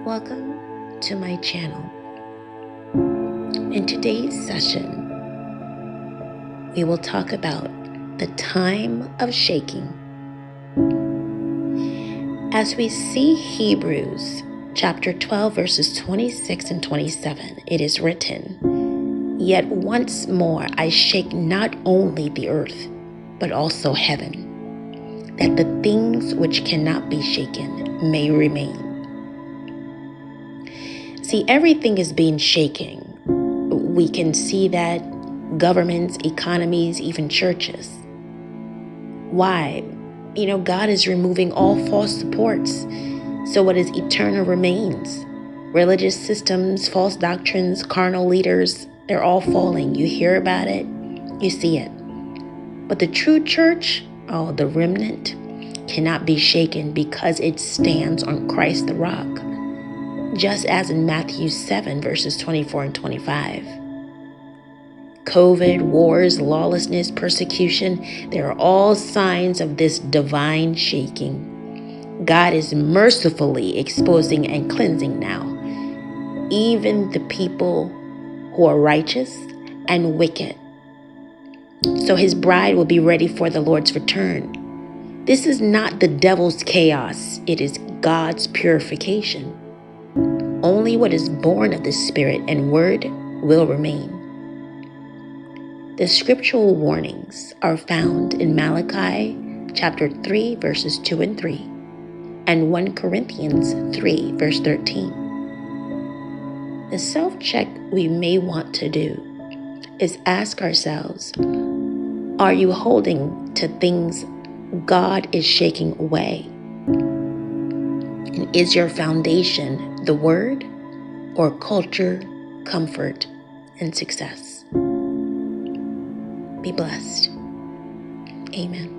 Welcome to my channel. In today's session, we will talk about the time of shaking. As we see Hebrews chapter 12 verses 26 and 27, it is written, "Yet once more I shake not only the earth, but also heaven, that the things which cannot be shaken may remain." See, everything is being shaken. We can see that governments, economies, even churches. Why? God is removing all false supports. So what is eternal remains. Religious systems, false doctrines, carnal leaders, they're all falling. You hear about it, you see it. But the true church, the remnant, cannot be shaken because it stands on Christ the rock. Just as in Matthew 7 verses 24 and 25. COVID, wars, lawlessness, persecution, they are all signs of this divine shaking. God is mercifully exposing and cleansing now, even the people who are righteous and wicked. So his bride will be ready for the Lord's return. This is not the devil's chaos, it is God's purification. Only what is born of the Spirit and Word will remain. The scriptural warnings are found in Malachi chapter 3 verses 2 and 3 and 1 Corinthians 3 verse 13. The self-check we may want to do is ask ourselves, are you holding to things God is shaking away? And is your foundation the Word or culture, comfort, and success? Be blessed. Amen.